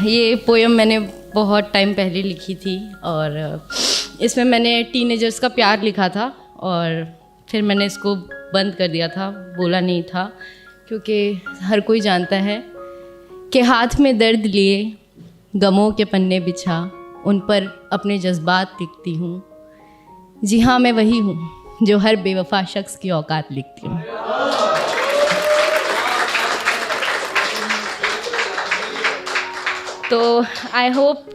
ये पोएम मैंने बहुत टाइम पहले लिखी थी और इसमें मैंने टीनेजर्स का प्यार लिखा था और फिर मैंने इसको बंद कर दिया था, बोला नहीं था, क्योंकि हर कोई जानता है कि हाथ में दर्द लिए गमों के पन्ने बिछा उन पर अपने जज्बात लिखती हूँ। जी हाँ, मैं वही हूँ जो हर बेवफा शख्स की औकात लिखती हूँ। तो आई होप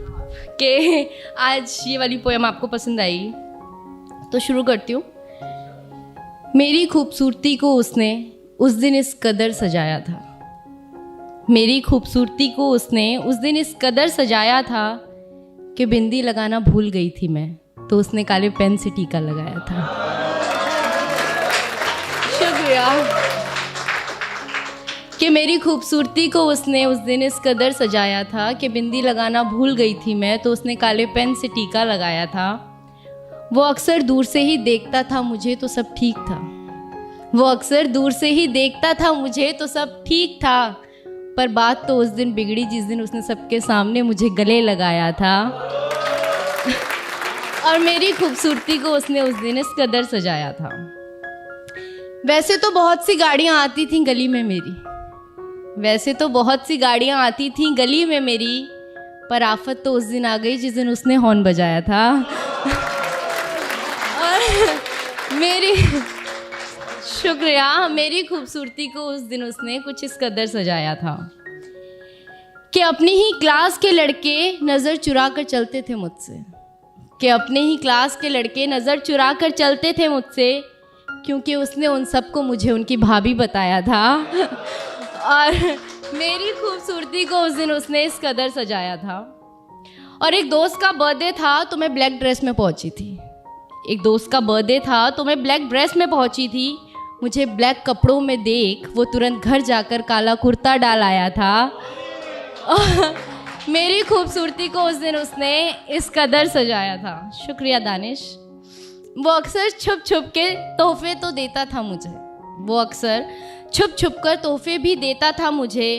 कि आज ये वाली पोएम आपको पसंद आई। तो शुरू करती हूँ। मेरी खूबसूरती को उसने उस दिन इस कदर सजाया था, मेरी खूबसूरती को उसने उस दिन इस कदर सजाया था कि बिंदी लगाना भूल गई थी मैं, तो उसने काले पेन से टीका लगाया था। शुक्रिया। कि मेरी खूबसूरती को उसने उस दिन इस कदर सजाया था कि बिंदी लगाना भूल गई थी मैं, तो उसने काले पेन से टीका लगाया था। वो अक्सर दूर से ही देखता था मुझे तो सब ठीक था, वो अक्सर दूर से ही देखता था मुझे तो सब ठीक था, पर बात तो उस दिन बिगड़ी जिस दिन उसने सबके सामने मुझे गले लगाया था। और मेरी खूबसूरती को उसने उस दिन इस कदर सजाया था। वैसे तो बहुत सी गाड़ियाँ आती थीं गली में मेरी, वैसे तो बहुत सी गाड़ियाँ आती थीं गली में मेरी, पर आफत तो उस दिन आ गई जिस दिन उसने हॉर्न बजाया था। और मेरी शुक्रिया, मेरी खूबसूरती को उस दिन उसने कुछ इस कदर सजाया था कि अपनी ही क्लास के लड़के नज़र चुरा कर चलते थे मुझसे, कि अपने ही क्लास के लड़के नज़र चुरा कर चलते थे मुझसे, क्योंकि उसने उन सबको मुझे उनकी भाभी बताया था। और मेरी खूबसूरती को उस दिन उसने इस कदर सजाया था। और एक दोस्त का बर्थडे था तो मैं ब्लैक ड्रेस में पहुंची थी, एक दोस्त का बर्थडे था तो मैं ब्लैक ड्रेस में पहुंची थी। मुझे ब्लैक कपड़ों में देख वो तुरंत घर जाकर काला कुर्ता डाल आया था। मेरी खूबसूरती को उस दिन उसने इस कदर सजाया था। शुक्रिया दानिश। वो अक्सर छुप छुप के तोहफे तो देता था मुझे, वो अक्सर छुप छुप कर तोहफे भी देता था मुझे,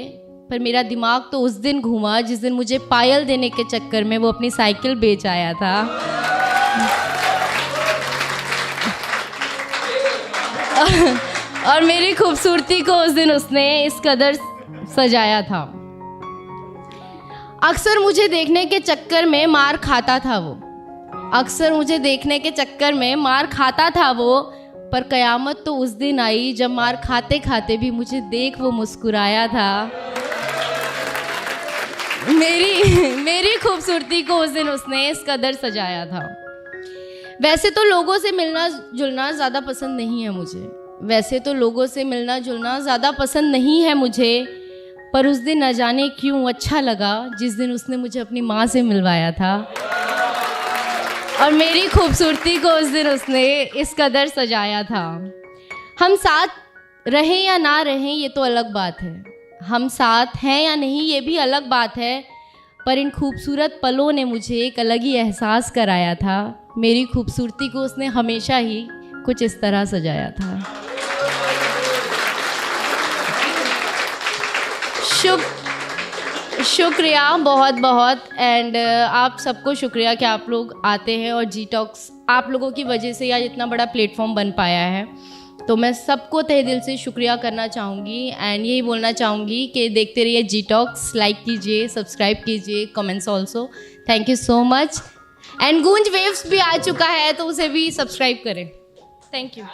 पर मेरा दिमाग तो उस दिन घूमा जिस दिन मुझे पायल देने के चक्कर में वो अपनी साइकिल बेच आया था। और मेरी खूबसूरती को उस दिन उसने इस कदर सजाया था। अक्सर मुझे देखने के चक्कर में मार खाता था वो, अक्सर मुझे देखने के चक्कर में मार खाता था वो, पर कयामत तो उस दिन आई जब मार खाते खाते भी मुझे देख वो मुस्कुराया था। मेरी खूबसूरती को उस दिन उसने इस कदर सजाया था। वैसे तो लोगों से मिलना जुलना ज़्यादा पसंद नहीं है मुझे, वैसे तो लोगों से मिलना जुलना ज़्यादा पसंद नहीं है मुझे, पर उस दिन न जाने क्यों अच्छा लगा जिस दिन उसने मुझे अपनी माँ से मिलवाया था। और मेरी खूबसूरती को उस दिन उसने इस कदर सजाया था। हम साथ रहें या ना रहें ये तो अलग बात है, हम साथ हैं या नहीं ये भी अलग बात है, पर इन खूबसूरत पलों ने मुझे एक अलग ही एहसास कराया था। मेरी खूबसूरती को उसने हमेशा ही कुछ इस तरह सजाया था। शुक्रिया बहुत बहुत। एंड आप सबको शुक्रिया कि आप लोग आते हैं और जी टॉक्स आप लोगों की वजह से आज इतना बड़ा प्लेटफॉर्म बन पाया है, तो मैं सबको तहे दिल से शुक्रिया करना चाहूँगी। एंड यही बोलना चाहूँगी कि देखते रहिए जी टॉक्स, लाइक कीजिए, सब्सक्राइब कीजिए, comments also. Thank you so much. And गूंज वेव्स भी आ चुका है तो उसे भी सब्सक्राइब करें। Thank you.